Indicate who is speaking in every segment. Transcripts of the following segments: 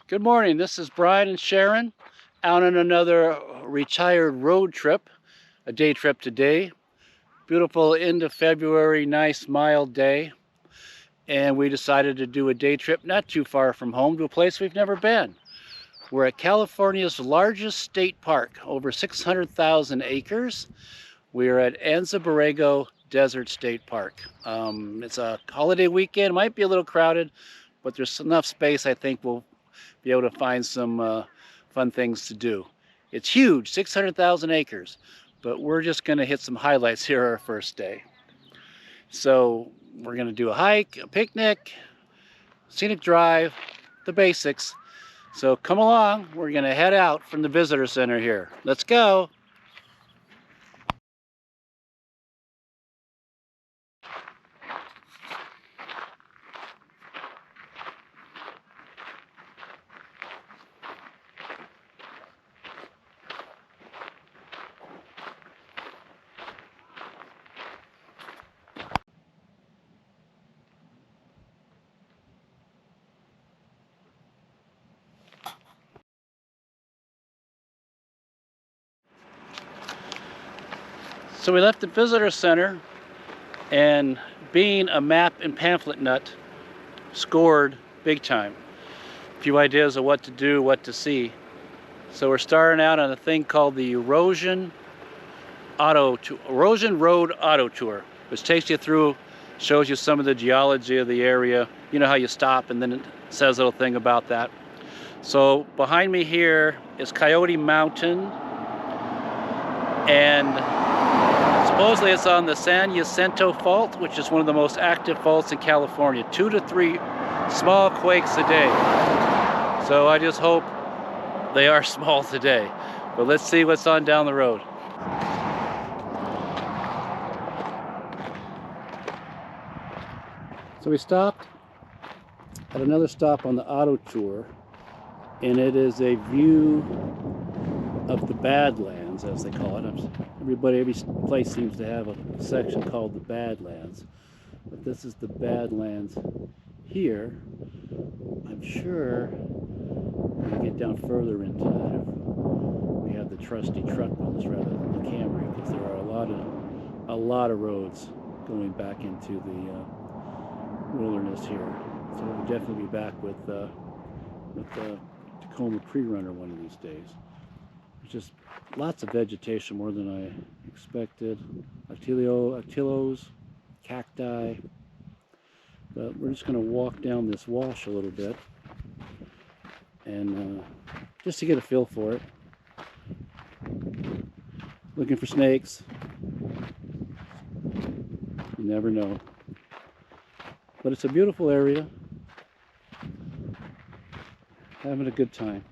Speaker 1: Good morning. This is Brian and Sharon out on another retired road trip, a day trip today. Beautiful end of February, nice mild day. And we decided to do a day trip not too far from home to a place we've never been. We're at California's largest state park, over 600,000 acres. We are at Anza-Borrego Desert State Park. It's a holiday weekend, might be a little crowded, but there's enough space I think we'll be able to find some fun things to do. It's huge, 600,000 acres, but we're just going to hit some highlights here our first day. So we're going to do a hike, a picnic, scenic drive, the basics. So come along, we're going to head out from the visitor center here. Let's go. So we left the visitor center, and being a map and pamphlet nut, scored big time. A few ideas of what to do, what to see. So we're starting out on a thing called the Erosion Road Auto Tour, which takes you through, shows you some of the geology of the area. You know how you stop and then it says a little thing about that. So behind me here is Coyote Mountain, and supposedly it's on the San Jacinto Fault, which is one of the most active faults in California. 2 to 3 small quakes a day. So I just hope they are small today. But let's see what's on down the road. So we stopped at another stop on the auto tour, and it is a view of the Badlands, as they call it. Every place seems to have a section called the Badlands, but this is the Badlands here. I'm sure when we get down further into it, we have the trusty truck ones rather than the Camry, because there are a lot of roads going back into the wilderness here. So we'll definitely be back with the Tacoma Pre-Runner one of these days. There's just lots of vegetation, more than I expected. Artillos, cacti. But we're just going to walk down this wash a little bit, and just to get a feel for it. Looking for snakes. You never know. But it's a beautiful area. Having a good time.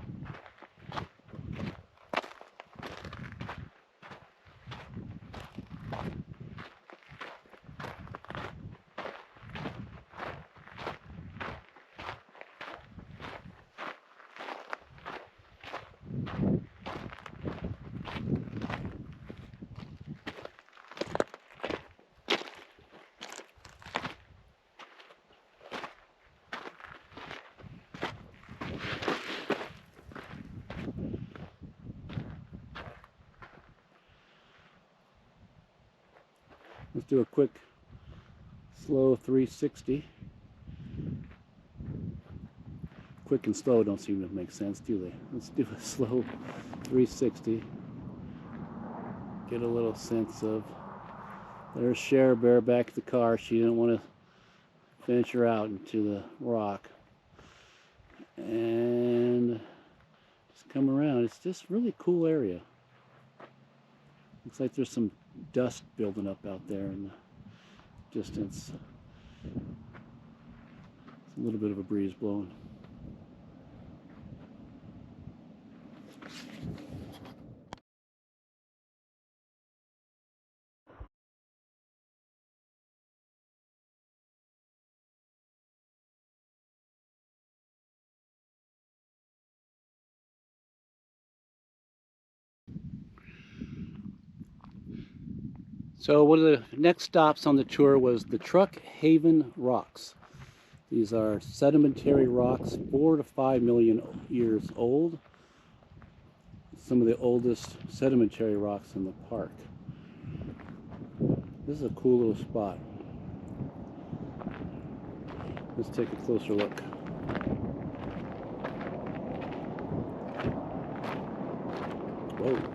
Speaker 1: Let's do a quick, slow 360. Quick and slow don't seem to make sense, do they? Let's do a slow 360. Get a little sense of... There's Cher bareback the car. She didn't want to venture out into the rock. And just come around. It's just really cool area. Looks like there's some dust building up out there in the distance. It's a little bit of a breeze blowing. So one of the next stops on the tour was the Truck Haven Rocks. These are sedimentary rocks, 4 to 5 million years old. Some of the oldest sedimentary rocks in the park. This is a cool little spot. Let's take a closer look. Whoa.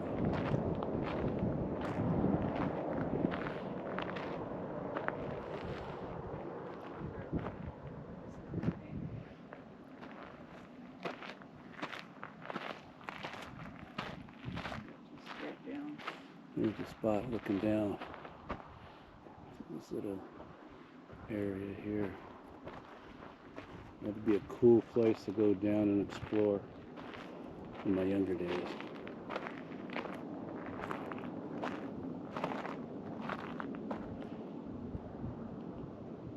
Speaker 1: Here's the spot looking down. This little area here. That'd be a cool place to go down and explore in my younger days.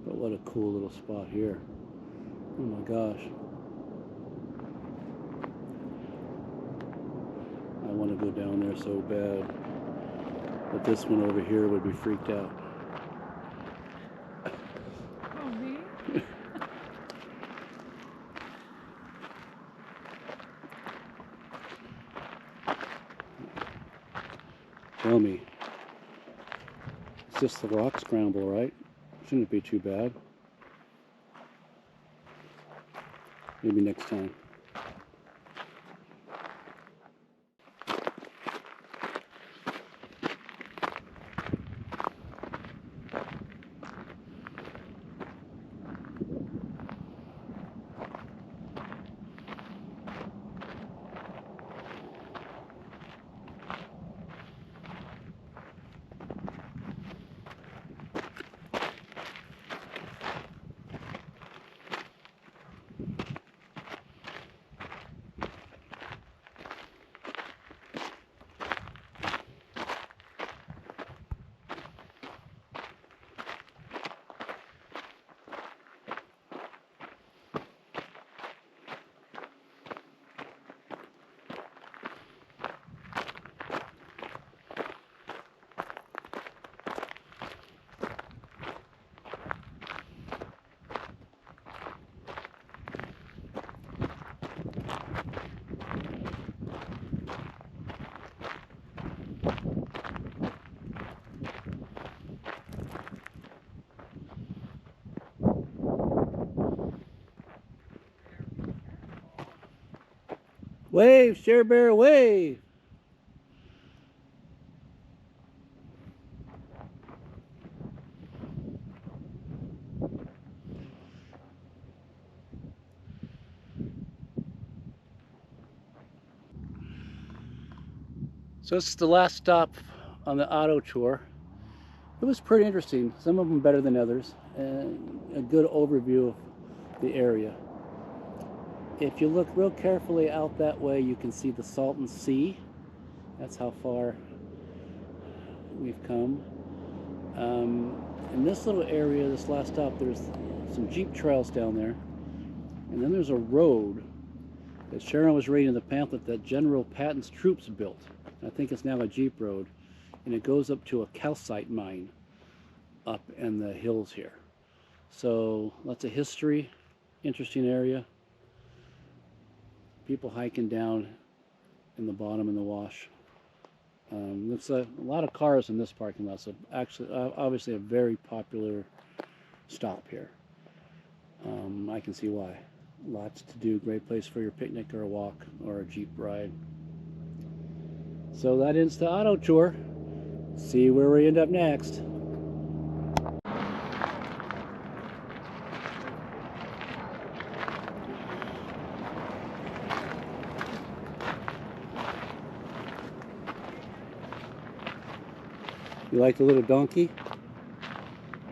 Speaker 1: But what a cool little spot here. Oh my gosh. I want to go down there so bad. But this one over here would be freaked out.
Speaker 2: Oh, me?
Speaker 1: Tell me, it's just the rock scramble, right? Shouldn't be too bad. Maybe next time. Wave, Share Bear, wave! So this is the last stop on the auto tour. It was pretty interesting, some of them better than others, and a good overview of the area. If you look real carefully out that way, you can see the Salton Sea. That's how far we've come. In this little area, this last stop, there's some Jeep trails down there. And then there's a road that Sharon was reading in the pamphlet that General Patton's troops built. I think it's now a Jeep road. And it goes up to a calcite mine up in the hills here. So lots of history, interesting area. People hiking down in the bottom in the wash. There's a lot of cars in this parking lot, so actually, obviously a very popular stop here. I can see why. Lots to do, great place for your picnic or a walk or a Jeep ride. So that ends the auto tour. See where we end up next. You like the little donkey?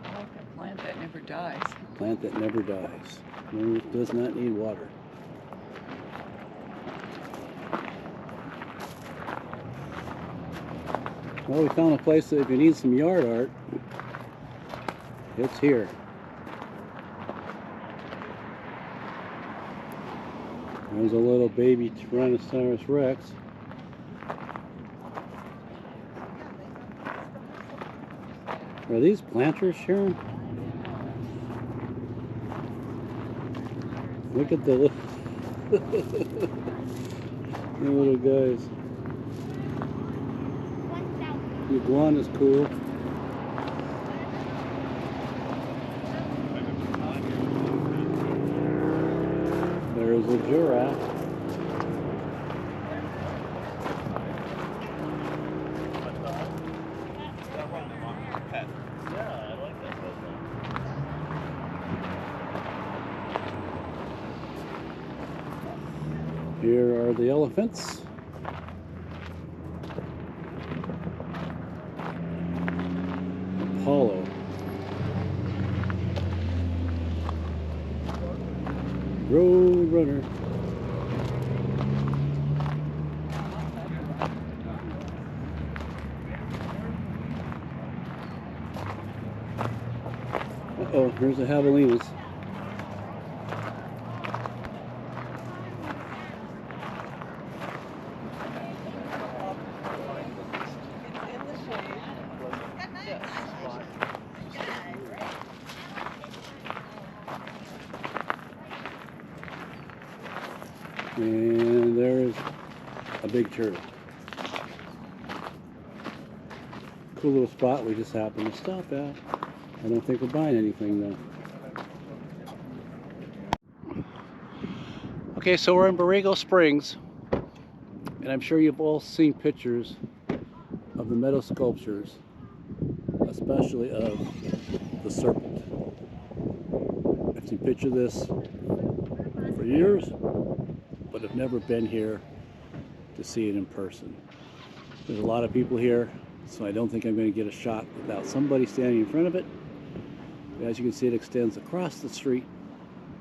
Speaker 2: I like a plant that never dies.
Speaker 1: Plant that never dies. No, it does not need water. Well, we found a place that if you need some yard art, it's here. There's a little baby Tyrannosaurus Rex. Are these planters, Sharon? Look at the little guys. The iguana's cool. There's a giraffe. Here are the elephants. Apollo. Road runner. Uh-oh, here's the javelinas. And there's a big turtle. Cool little spot we just happened to stop at. I don't think we're buying anything though. Okay, so we're in Borrego Springs, and I'm sure you've all seen pictures of the metal sculptures, especially of the serpent. I've seen pictures of this for years, but have never been here to see it in person. There's a lot of people here, so I don't think I'm going to get a shot without somebody standing in front of it. As you can see, it extends across the street,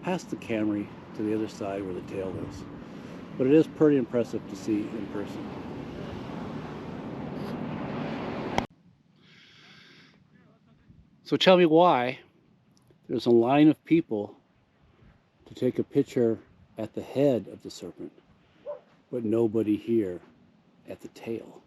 Speaker 1: past the Camry, to the other side where the tail is. But it is pretty impressive to see in person. So tell me why there's a line of people to take a picture at the head of the serpent, but nobody here at the tail.